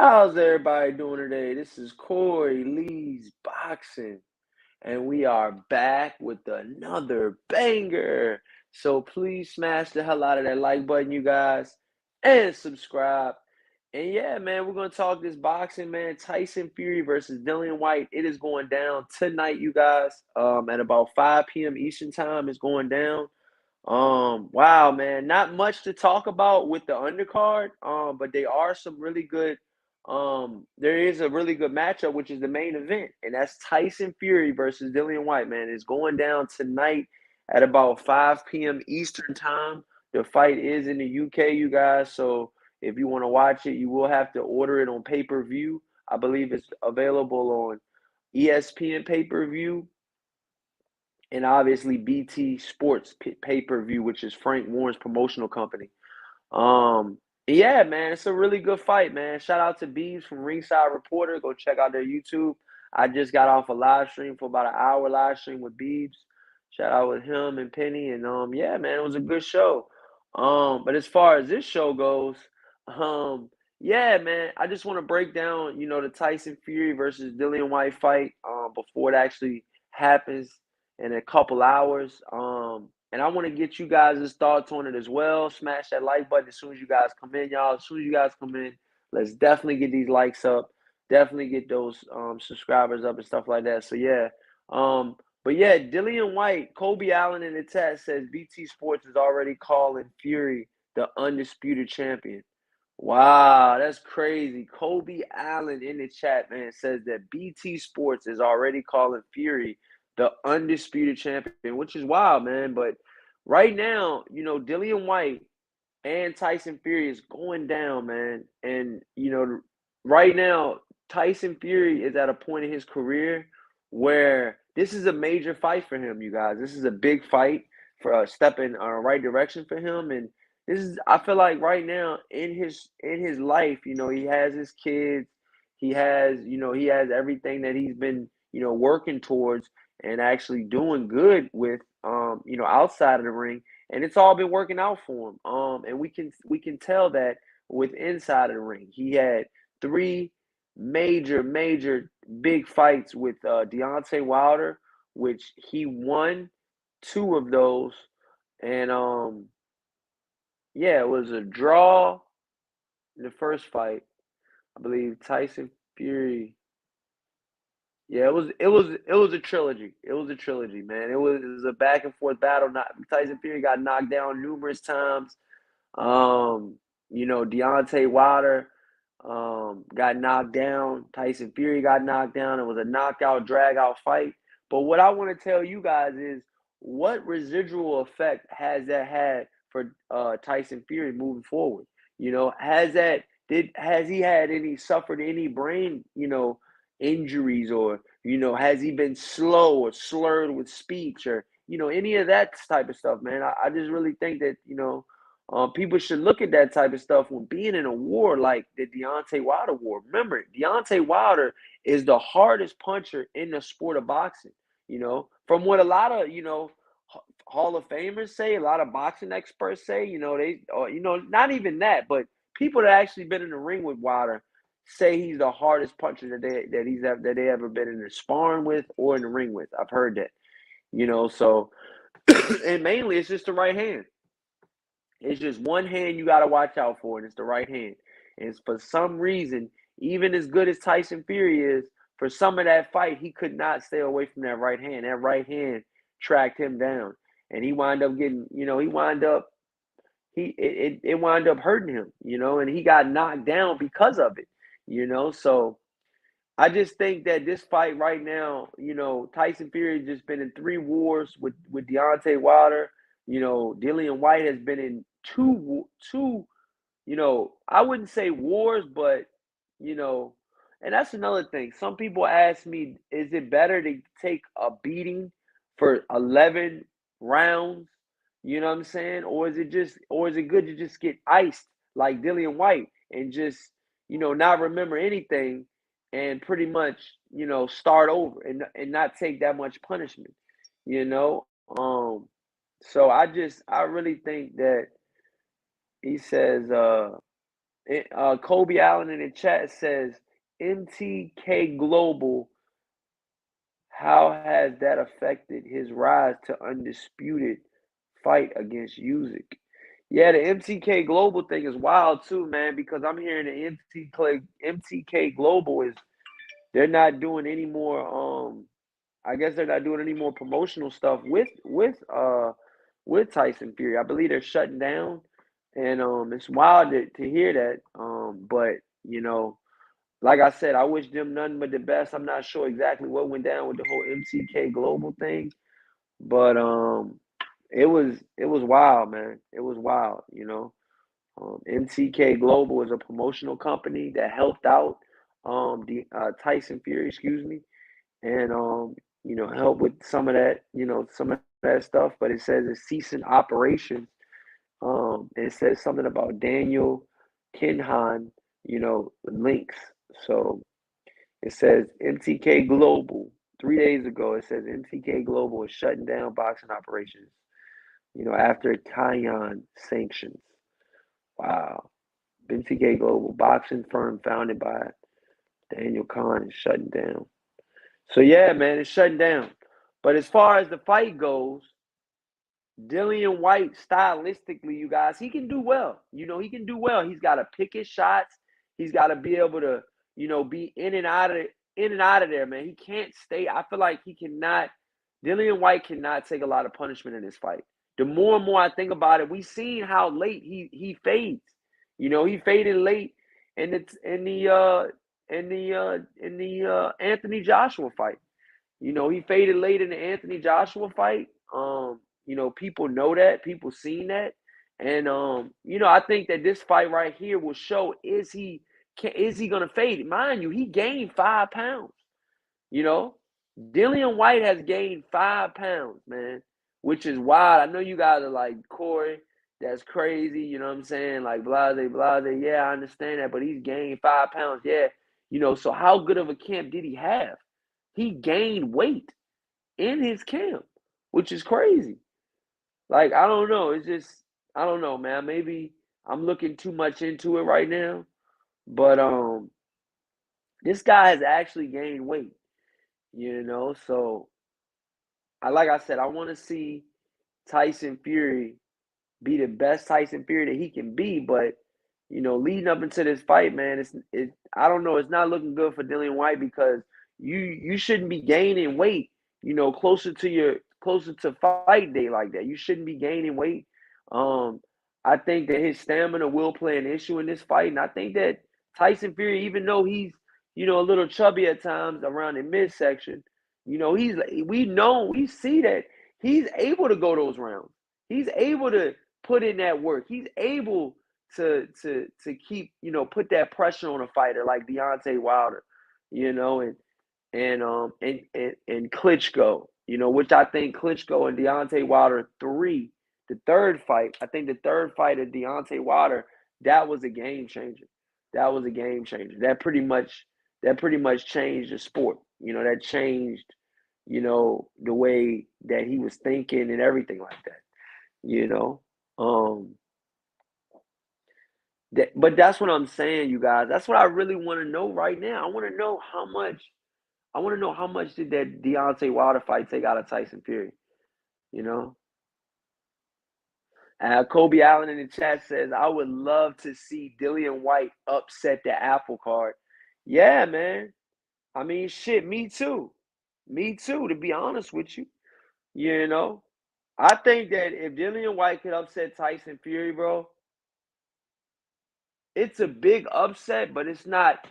How's everybody doing today? This is Corey Lee's Boxing, and we are back with another banger. So please smash the hell out of that like button, you guys, and subscribe. And yeah, man, we're gonna talk this boxing, man. Tyson Fury versus Dillian Whyte. It is going down tonight, you guys. At about 5 p.m. Eastern time, it's going down. Wow, man, not much to talk about with the undercard. But they are some really good. There is a really good matchup, which is the main event, and that's Tyson Fury versus Dillian Whyte. Man, it's going down tonight at about 5 p.m. Eastern time. The fight is in the UK, you guys. So if you want to watch it, you will have to order it on pay-per-view. I believe it's available on ESPN pay-per-view and obviously BT Sports pay-per-view, which is Frank Warren's promotional company. Yeah, man, it's a really good fight, man. Shout out to Beebs from Ringside Reporter. Go check out their YouTube. I just got off a live stream for about an hour live stream with Beebs. Shout out with him and Penny, and yeah, man, it was a good show. But as far as this show goes, yeah, man, I just want to break down, the Tyson Fury versus Dillian Whyte fight before it actually happens in a couple hours. And I want to get you guys' thoughts on it as well. Smash that like button as soon as you guys come in, y'all. As soon as you guys come in, let's definitely get these likes up. Definitely get those subscribers up and stuff like that. So yeah. But yeah, Dillian Whyte, Kobe Allen in the chat says BT Sports is already calling Fury the undisputed champion. Wow, that's crazy. Kobe Allen in the chat, man, says that BT Sports is already calling Fury the undisputed champion, which is wild, man. But right now, Dillian Whyte and Tyson Fury is going down, man. And, right now, Tyson Fury is at a point in his career where this is a major fight for him, you guys. This is a big fight for a step in right direction for him. And this is, I feel like right now in his life, he has his kids, he has everything that he's been, working towards and actually doing good with, outside of the ring, and it's all been working out for him. And we can tell that with inside of the ring. He had three major big fights with Deontay Wilder, which he won two of those, and yeah, it was a draw in the first fight. I believe Tyson Fury. Yeah, it was a trilogy. It was a trilogy, man. It was a back and forth battle. Tyson Fury got knocked down numerous times. Deontay Wilder got knocked down. Tyson Fury got knocked down. It was a knockout, drag out fight. But what I want to tell you guys is what residual effect has that had for Tyson Fury moving forward? Has he had any suffered any brain, injuries, or has he been slow or slurred with speech, or any of that type of stuff, man? I just really think that people should look at that type of stuff when being in a war like the Deontay Wilder war. Remember, Deontay Wilder is the hardest puncher in the sport of boxing. From what a lot of Hall of Famers say, a lot of boxing experts say, not even that, but people that actually been in the ring with Wilder say he's the hardest puncher that they ever been in the sparring with or in the ring with. I've heard that, so and mainly it's just the right hand. It's just one hand you got to watch out for, and it's the right hand. And for some reason, even as good as Tyson Fury is, for some of that fight, he could not stay away from that right hand. That right hand tracked him down, and he wound up getting, it wound up hurting him, and he got knocked down because of it, So I just think that this fight right now, Tyson Fury has just been in three wars with Deontay Wilder. Dillian Whyte has been in two. I wouldn't say wars, but you know, and that's another thing. Some people ask me, is it better to take a beating for 11 rounds? You know what I'm saying? Or is it good to just get iced like Dillian Whyte and just, not remember anything and pretty much, start over and not take that much punishment, you know? So I really think that he says, Kobe Allen in the chat says, MTK Global, how has that affected his rise to undisputed fight against Usyk? Yeah, the MTK Global thing is wild too, man, because I'm hearing the MTK Global is they're not doing any more I guess they're not doing any more promotional stuff with Tyson Fury. I believe they're shutting down, and it's wild to hear that. But you know, like I said, I wish them nothing but the best. I'm not sure exactly what went down with the whole MTK Global thing, but it was wild, man. It was wild, you know. MTK Global is a promotional company that helped out the Tyson Fury, excuse me, and help with some of that, some of that stuff. But it says it's ceasing operations. It says something about Daniel Kinhan, links. So it says MTK Global. 3 days ago, it says MTK Global is shutting down boxing operations, after Kian sanctions. Wow. MTK Global, boxing firm founded by Daniel Kahn, is shutting down. So yeah, man, it's shutting down. But as far as the fight goes, Dillian Whyte, stylistically, you guys, he can do well. He can do well. He's got to pick his shots. He's got to be able to, be in and out of there, man. He can't stay. I feel like he cannot. Dillian Whyte cannot take a lot of punishment in this fight. The more and more I think about it, we've seen how late he fades. He faded late in the Anthony Joshua fight. He faded late in the Anthony Joshua fight. People know that, people seen that. And I think that this fight right here will show is he gonna fade? Mind you, he gained 5 pounds. Dillian Whyte has gained 5 pounds, man, which is wild. I know you guys are like, Corey, that's crazy. You know what I'm saying? Like, blase, blase. Yeah, I understand that, but he's gained 5 pounds. Yeah. So how good of a camp did he have? He gained weight in his camp, which is crazy. Like, I don't know. It's just, I don't know, man. Maybe I'm looking too much into it right now. But this guy has actually gained weight, so like I said, I want to see Tyson Fury be the best Tyson Fury that he can be. But leading up into this fight, man, I don't know. It's not looking good for Dillian Whyte because you shouldn't be gaining weight. Closer to fight day like that. You shouldn't be gaining weight. I think that his stamina will play an issue in this fight, and I think that Tyson Fury, even though he's a little chubby at times around the midsection, we see that he's able to go those rounds. He's able to put in that work. He's able to keep, put that pressure on a fighter like Deontay Wilder, and Klitschko, which I think Klitschko and Deontay Wilder 3, the third fight, I think the third fight of Deontay Wilder, that was a game changer. That was a game changer. That pretty much changed the sport. That changed, the way that he was thinking and everything like that. Um, but that's what I'm saying, you guys. That's what I really want to know right now. I want to know how much. I want to know how much did that Deontay Wilder fight take out of Tyson Fury. You know. Kobe Allen in the chat says, "I would love to see Dillian Whyte upset the apple cart." Yeah, man. I mean, shit. Me too. Me too. To be honest with you, you know. I think that if Dillian Whyte could upset Tyson Fury, bro, it's a big upset, but it's not.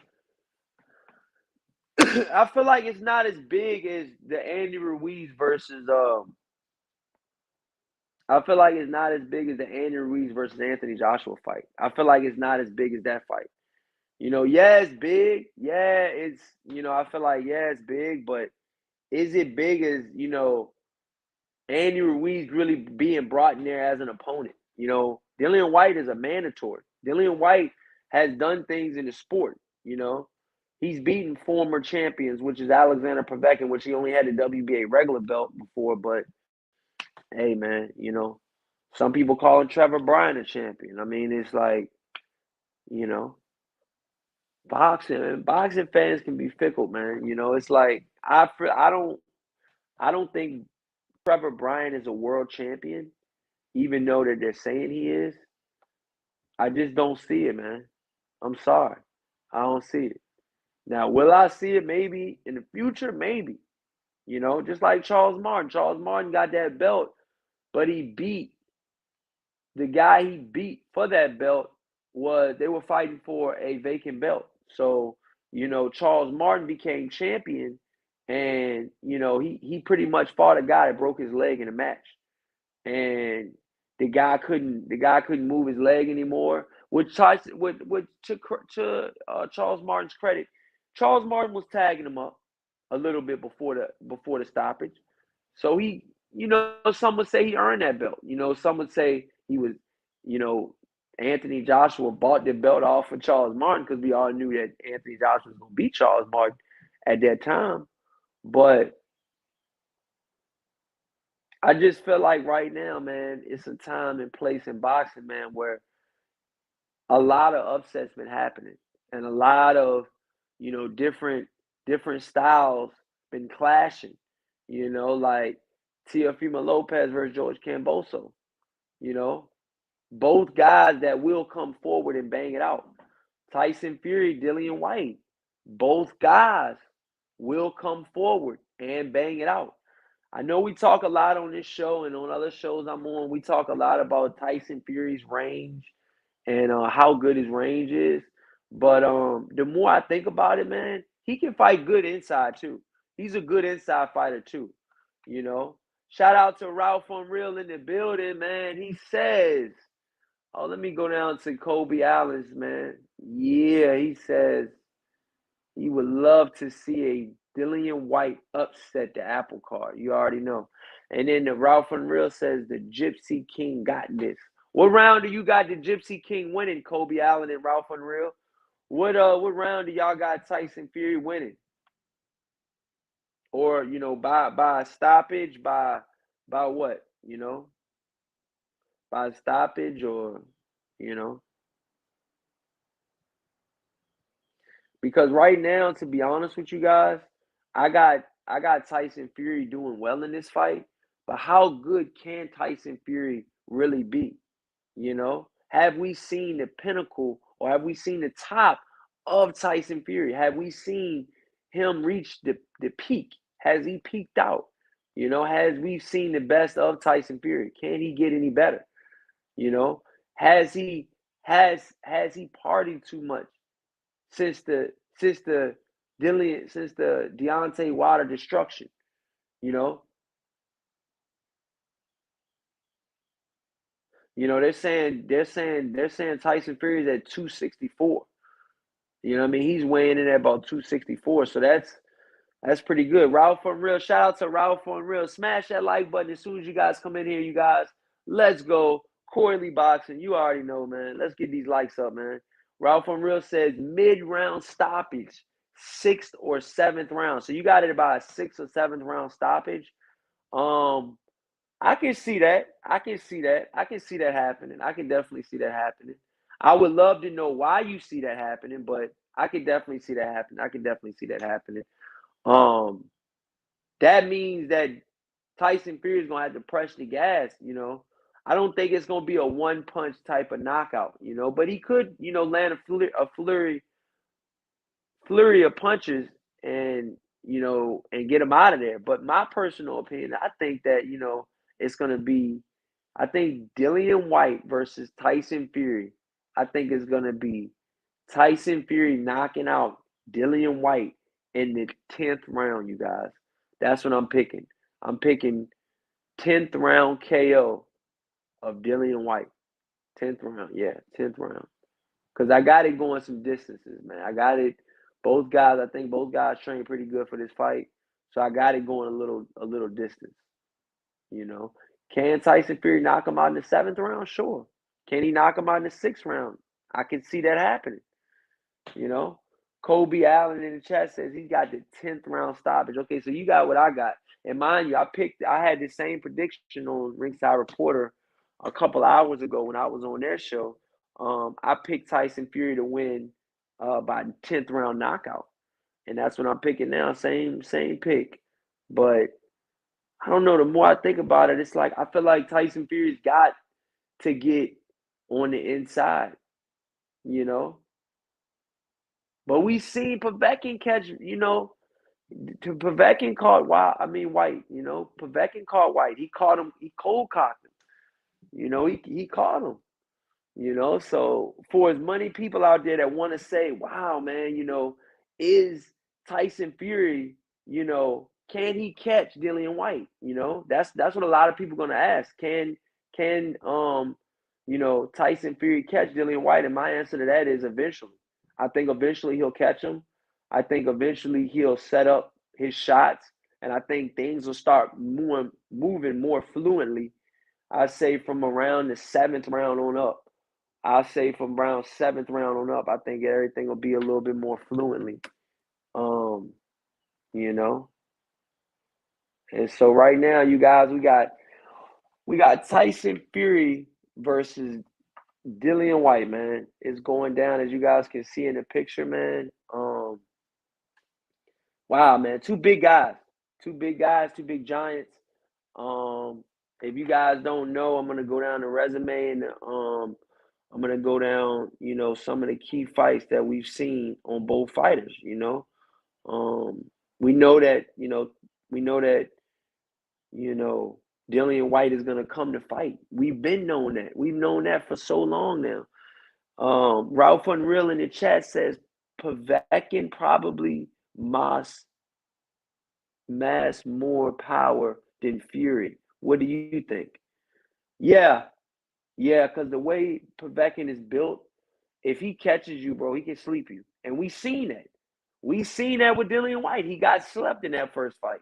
I feel like it's not as big as the Andy Ruiz versus. I feel like it's not as big as the Andy Ruiz versus Anthony Joshua fight. I feel like it's not as big as that fight. Yeah, it's big. Yeah, it's I feel like it's big, but is it big as Andy Ruiz really being brought in there as an opponent? Dillian Whyte is a mandatory. Dillian Whyte has done things in the sport. He's beaten former champions, which is Alexander Povetkin, which he only had the WBA regular belt before. But hey, man, some people call Trevor Bryan a champion. I mean, it's like, You know, boxing fans can be fickle, man. It's like I don't think Trevor Bryan is a world champion, even though that they're saying he is. I just don't see it, man. I'm sorry. I don't see it. Now, will I see it maybe in the future? Maybe. Just like Charles Martin. Charles Martin got that belt, but he beat the guy he beat for that belt was they were fighting for a vacant belt. So, Charles Martin became champion and he pretty much fought a guy that broke his leg in a match. And the guy couldn't move his leg anymore. Which Tyson, to Charles Martin's credit, Charles Martin was tagging him up a little bit before the stoppage. So some would say he earned that belt. Some would say he was, you know, Anthony Joshua bought the belt off of Charles Martin because we all knew that Anthony Joshua was going to beat Charles Martin at that time. But I just feel like right now, man, it's a time and place in boxing, man, where a lot of upsets been happening and a lot of, different styles been clashing. Like Teofimo Lopez versus George Camboso. You know, both guys that will come forward and bang it out. Tyson Fury, Dillian Whyte. Both guys will come forward and bang it out. I know we talk a lot on this show and on other shows I'm on. We talk a lot about Tyson Fury's range and how good his range is. But the more I think about it, man, he can fight good inside too. He's a good inside fighter too. You know. Shout out to Ralph Unreal in the building, man. He says, "Oh, let me go down to Kobe Allen's, man. Yeah, he says he would love to see a Dillian Whyte upset the apple cart. You already know." And then the Ralph Unreal says the Gypsy King got this. What round do you got the Gypsy King winning, Kobe Allen and Ralph Unreal? What round do y'all got Tyson Fury winning? Or by stoppage, by what? By stoppage or you know because right now, to be honest with you guys, I got Tyson Fury doing well in this fight, but how good can Tyson Fury really be? Have we seen the pinnacle or have we seen the top of Tyson Fury? Have we seen him reach the peak? Has he peaked out? Has we seen the best of Tyson Fury? Can he get any better? You know, has he has he partied too much since the Deontay Wilder destruction? You know, they're saying Tyson Fury's at 264. I mean? He's weighing in at about 264, so that's pretty good. Ralph Unreal, shout out to Ralph Unreal. Smash that like button as soon as you guys come in here, you guys. Let's go. Corey Lee Boxing, you already know, man. Let's get these likes up, man. Ralph Unreal says mid-round stoppage, sixth or seventh round. So you got it about a sixth or seventh round stoppage. Um, I can see that. I can see that. I can see that happening. I can definitely see that happening. I would love to know why you see that happening, but I can definitely see that happening. I can definitely see that happening. Um, that means that Tyson Fury is gonna have to press the gas. I don't think it's gonna be a one punch type of knockout. But he could, land a flurry of punches and and get him out of there. But my personal opinion, I think that it's gonna be, I think Dillian Whyte versus Tyson Fury. I think it's gonna be Tyson Fury knocking out Dillian Whyte in the 10th round. You guys, that's what I'm picking. I'm picking 10th round KO of Dillian Whyte. 10th round, yeah, 10th round. Because I got it going some distances, man. I got it. Both guys, I think both guys trained pretty good for this fight. So I got it going a little distance, you know. Can Tyson Fury knock him out in the 7th round? Sure. Can he knock him out in the 6th round? I can see that happening, you know. Kobe Allen in the chat says he got the 10th round stoppage. Okay, so you got what I got. And mind you, I had the same prediction on Ringside Reporter a couple hours ago when I was on their show. I picked Tyson Fury to win by 10th round knockout, and that's what I'm picking now. Same pick, but I don't know. The more I think about it, it's like I feel like Tyson Fury's got to get on the inside, you know. But we seen Povetkin catch, Povetkin caught White, Povetkin caught White. He caught him. He cold cocked him. He caught him. So for as many people out there that want to say, wow, man, is Tyson Fury, can he catch Dillian Whyte? That's what a lot of people are gonna ask. Can Tyson Fury catch Dillian Whyte? And my answer to that is eventually. I think eventually he'll catch him. I think eventually he'll set up his shots, and I think things will start moving more fluently. I say from around the 7th round on up. I say from around 7th round on up, I think everything will be a little bit more fluently. Um, you know. And so right now, you guys, we got Tyson Fury versus Dillian Whyte, man. It's going down as you guys can see in the picture, man. Wow, man, two big guys, two big giants. If you guys don't know, I'm gonna go down the resume and I'm gonna go down, some of the key fights that we've seen on both fighters. Um, we know that, we know that, you know, Dillian Whyte is gonna come to fight. We've been knowing that. We've known that for so long now. Ralph Unreal in the chat says Povetkin probably mass more power than Fury. What do you think? Yeah, yeah, because the way Povetkin is built, if he catches you, bro, he can sleep you. And we seen that. We seen that with Dillian Whyte. He got slept in that first fight.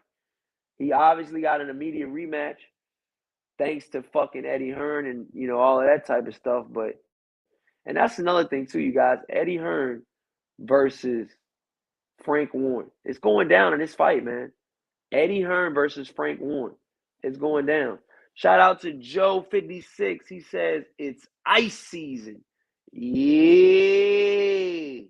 He obviously got an immediate rematch thanks to fucking Eddie Hearn and all of that type of stuff. And that's another thing too, you guys. Eddie Hearn versus Frank Warren. It's going down in this fight, man. Eddie Hearn versus Frank Warren. It's going down. Shout out to Joe56. He says it's ice season. Yeah.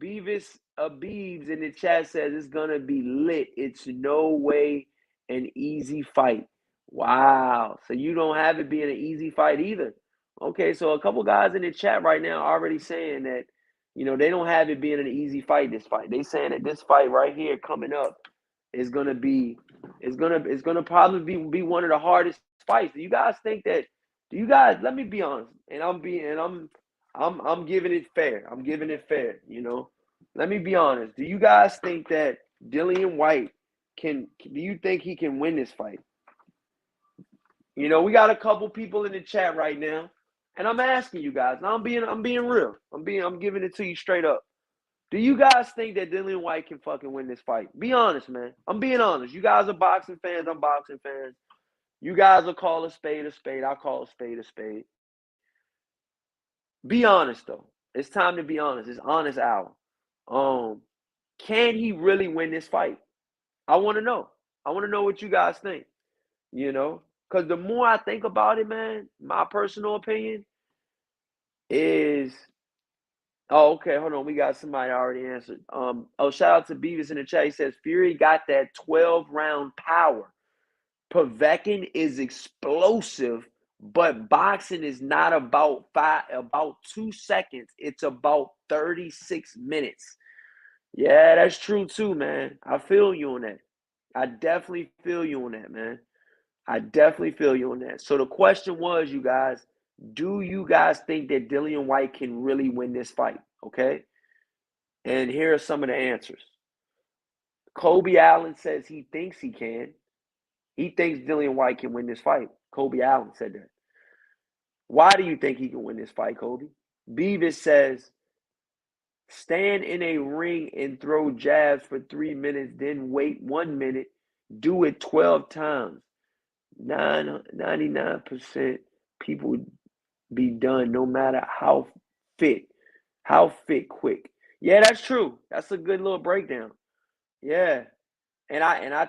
Beavis Beebs in the chat says it's gonna be lit. It's no way an easy fight. Wow. So you don't have it being an easy fight either. Okay, so a couple guys in the chat right now already saying that, they don't have it being an easy fight, this fight. They saying that this fight right here coming up is gonna be it's gonna probably be one of the hardest fights. Do you guys think that? Do you guys? Let me be honest, and I'm giving it fair. I'm giving it fair. Let me be honest. Do you guys think that Dillian Whyte can? Do you think he can win this fight? We got a couple people in the chat right now, and I'm asking you guys. Now I'm being real. I'm giving it to you straight up. Do you guys think that Dillian Whyte can fucking win this fight? Be honest, man. I'm being honest. You guys are boxing fans. I'm boxing fans. You guys will call a spade a spade. I'll call a spade a spade. Be honest, though. It's time to be honest. It's honest hour. Can he really win this fight? I want to know. I want to know what you guys think. Because the more I think about it, man, my personal opinion is. Oh, okay. Hold on. We got somebody already answered. Shout out to Beavis in the chat. He says Fury got that 12-round power. Povetkin is explosive, but boxing is not about 2 seconds. It's about 36 minutes. Yeah, that's true too, man. I feel you on that. I definitely feel you on that, man. I definitely feel you on that. So the question was, you guys, do you guys think that Dillian Whyte can really win this fight? Okay. And here are some of the answers. Kobe Allen says he thinks he can. He thinks Dillian Whyte can win this fight. Kobe Allen said that. Why do you think he can win this fight, Kobe? Beavis says, stand in a ring and throw jabs for 3 minutes, then wait 1 minute. Do it 12 times. 99% people be done no matter how fit quick. Yeah, that's true. That's a good little breakdown. Yeah. And I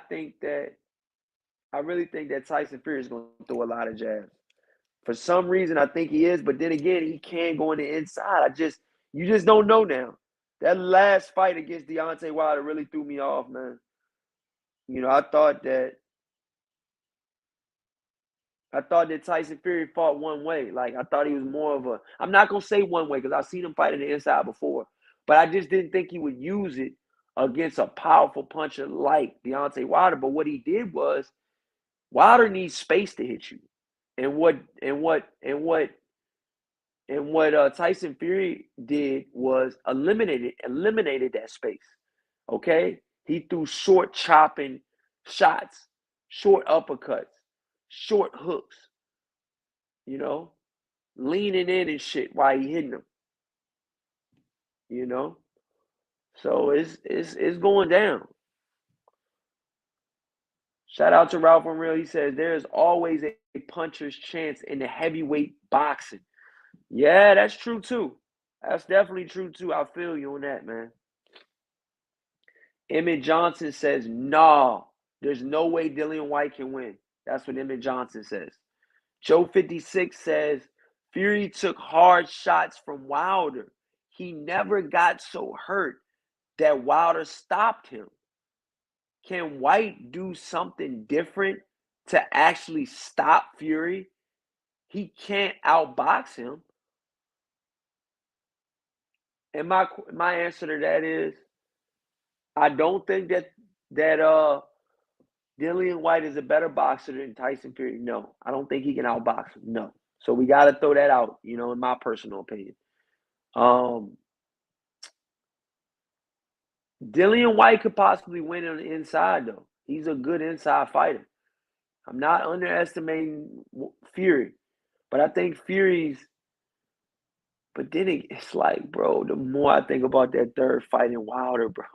really think that Tyson Fury is going to throw a lot of jabs. For some reason, I think he is, but then again, he can go on the inside. You just don't know now. That last fight against Deontay Wilder really threw me off, man. I thought that Tyson Fury fought one way. Like, I thought he was more of a. I'm not gonna say one way because I've seen him fight on the inside before, but I just didn't think he would use it against a powerful puncher like Deontay Wilder. But what he did was Wilder needs space to hit you, and what Tyson Fury did was eliminated that space. Okay, he threw short chopping shots, short uppercuts, short hooks. You know, leaning in and shit while he hitting them. You know, so it's going down. Shout out to Ralph Unreal. He says there is always a puncher's chance in the heavyweight boxing. Yeah, that's true too. That's definitely true too. I feel you on that, man. Emmett Johnson says, nah, there's no way Dillian Whyte can win. That's what Emmett Johnson says. Joe 56 says, Fury took hard shots from Wilder. He never got so hurt that Wilder stopped him. Can Whyte do something different to actually stop Fury? He can't outbox him. And my answer to that is, I don't think that Dillian Whyte is a better boxer than Tyson Fury. No, I don't think he can outbox him. No. So we got to throw that out, in my personal opinion. Dillian Whyte could possibly win on the inside, though. He's a good inside fighter. I'm not underestimating Fury, but I think Fury's. But then it's like, bro, the more I think about that third fight in Wilder, bro,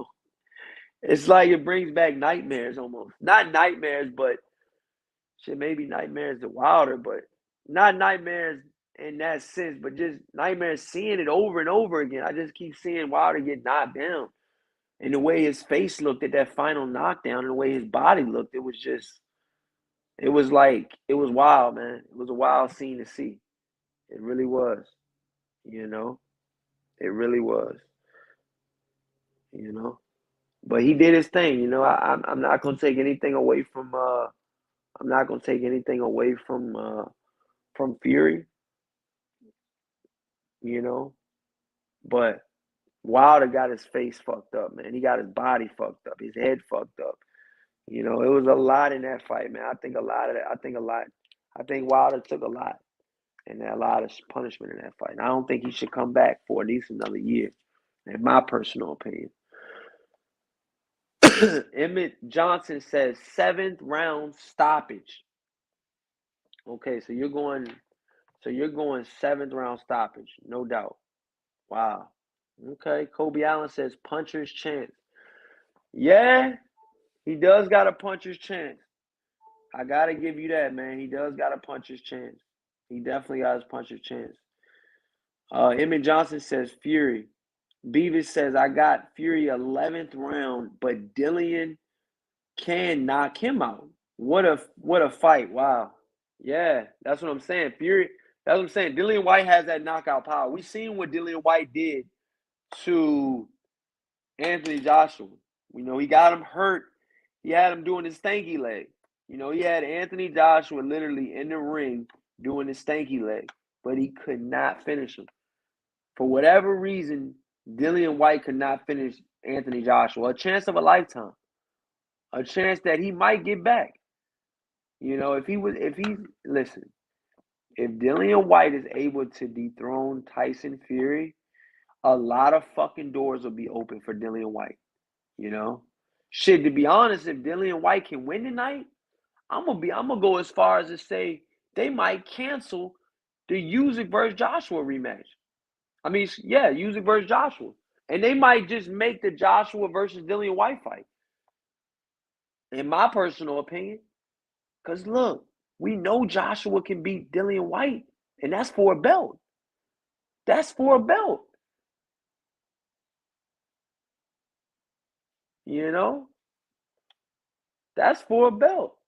it's like it brings back nightmares almost. Not nightmares, but shit, maybe nightmares to Wilder, but not nightmares in that sense, but just nightmares seeing it over and over again. I just keep seeing Wilder get knocked down. And the way his face looked at that final knockdown and the way his body looked, it was it was wild, man. It was a wild scene to see. It really was, you know? It really was, you know? But he did his thing, I'm not gonna take anything away from I'm not gonna take anything away from Fury, you know. But Wilder got his face fucked up, man. He got his body fucked up, his head fucked up. It was a lot in that fight, man. I think a lot of that. I think Wilder took a lot and a lot of punishment in that fight. And I don't think he should come back for at least another year, in my personal opinion. Emmett Johnson says 7th round stoppage. Okay, so you're going 7th round stoppage, no doubt. Wow. Okay, Kobe Allen says puncher's chance. Yeah, he does got a puncher's chance. I gotta give you that, man. He does got a puncher's chance. He definitely got his puncher's chance. Emmett Johnson says Fury. Beavis says I got Fury 11th round, but Dillian can knock him out. What a fight! Wow. Yeah, that's what I'm saying. Fury. That's what I'm saying. Dillian Whyte has that knockout power. We seen what Dillian Whyte did to Anthony Joshua. He got him hurt. He had him doing his stanky leg. He had Anthony Joshua literally in the ring doing his stanky leg, but he could not finish him. For whatever reason, Dillian Whyte could not finish Anthony Joshua. A chance of a lifetime. A chance that he might get back. Listen, if Dillian Whyte is able to dethrone Tyson Fury, a lot of fucking doors will be open for Dillian Whyte. Shit, to be honest, if Dillian Whyte can win tonight, I'm gonna go as far as to say they might cancel the Usyk versus Joshua rematch. I mean, yeah, Usyk versus Joshua, and they might just make the Joshua versus Dillian Whyte fight. In my personal opinion, because look, we know Joshua can beat Dillian Whyte, and that's for a belt. That's for a belt. That's for a belt.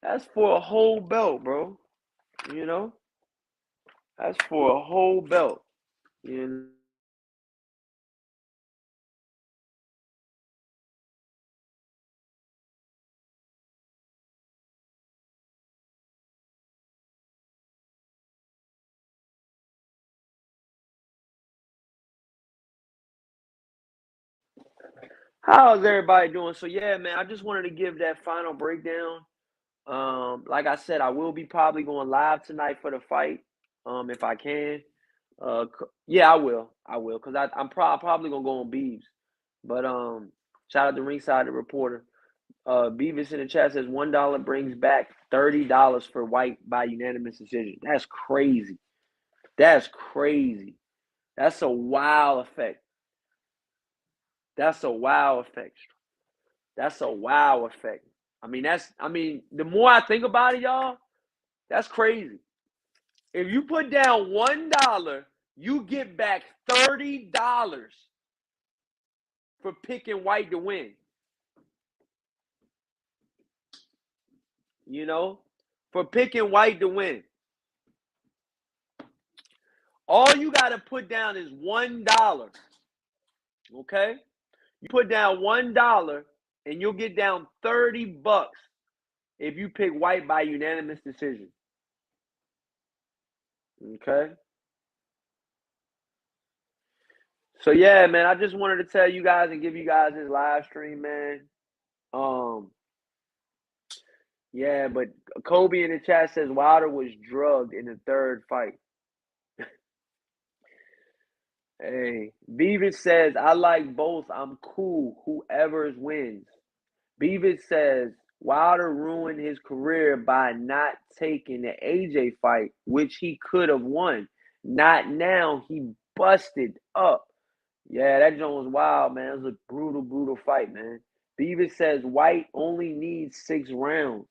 That's for a whole belt, bro. You know, that's for a whole belt. You How's everybody doing? So yeah, man, I just wanted to give that final breakdown. Like I said, I will be probably going live tonight for the fight, if I can. Yeah, I will. I will, cause I'm probably gonna go on Beeves. But shout out to Ringside the reporter. Beavis in the chat says $1 brings back $30 for White by unanimous decision. That's crazy. That's crazy. That's a wow effect. That's a wow effect. That's a wow effect. I mean, the more I think about it, y'all, that's crazy. If you put down $1, you get back $30 for picking White to win. You know? For picking White to win. All you gotta put down is $1. Okay? You put down $1 and you'll get down $30 if you pick White by unanimous decision. Okay? So yeah, man, I just wanted to tell you guys and give you guys this live stream, man. Um, yeah, but Kobe in the chat says Wilder was drugged in the third fight. Hey, Beavis says I like both. I'm cool. Whoever wins. Beavis says Wilder ruined his career by not taking the AJ fight, which he could have won. Not now. He busted up. Yeah, that joint was wild, man. It was a brutal, brutal fight, man. Beavis says White only needs 6 rounds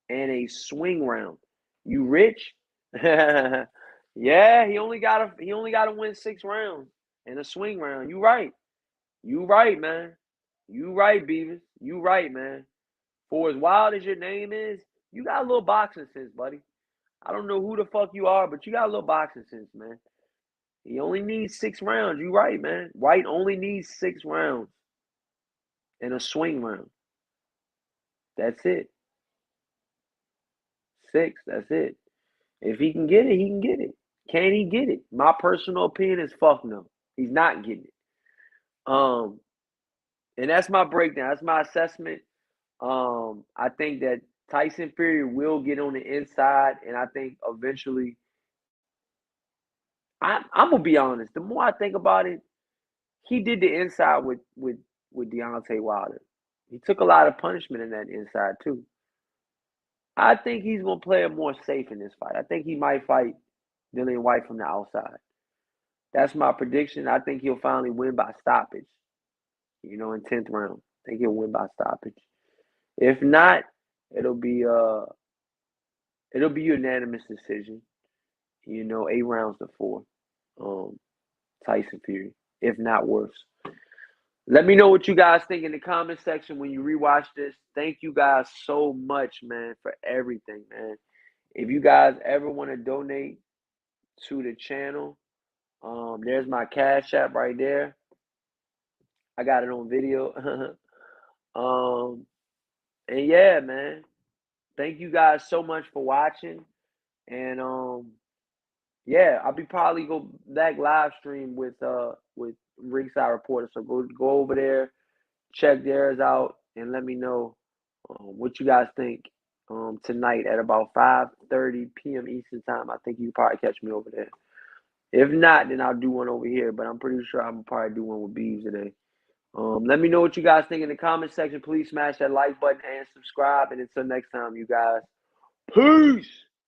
and a swing round. You rich? Yeah, he only gotta win 6 rounds and a swing round. You right. You right, man. You right, Beavis. You right, man. For as wild as your name is, you got a little boxing sense, buddy. I don't know who the fuck you are, but you got a little boxing sense, man. He only needs 6 rounds. You right, man. White only needs 6 rounds and a swing round. That's it. 6. That's it. If he can get it, he can get it. Can he get it? My personal opinion is fuck no. He's not getting it. Um, and that's my breakdown. That's my assessment. I think that Tyson Fury will get on the inside, and I think eventually. I'm gonna be honest. The more I think about it, he did the inside with Deontay Wilder. He took a lot of punishment in that inside too. I think he's gonna play it more safe in this fight. I think he might fight Dillian Whyte from the outside. That's my prediction. I think he'll finally win by stoppage. In 10th round. I think he'll win by stoppage. If not, it'll be uh it'll be unanimous decision. 8 rounds to 4. Um, Tyson Fury, if not worse. Let me know what you guys think in the comment section when you rewatch this. Thank you guys so much, man, for everything, man. If you guys ever want to donate to the channel, there's my Cash App right there. I got it on video. um, and yeah, man. Thank you guys so much for watching. And yeah, I'll be probably go back live stream with Ringside Reporter. So go over there, check theirs out, and let me know what you guys think tonight at about 5:30 p.m. Eastern time. I think you can probably catch me over there. If not, then I'll do one over here. But I'm pretty sure I'm gonna probably do one with Beeves today. Let me know what you guys think in the comment section. Please smash that like button and subscribe. And until next time, you guys, peace.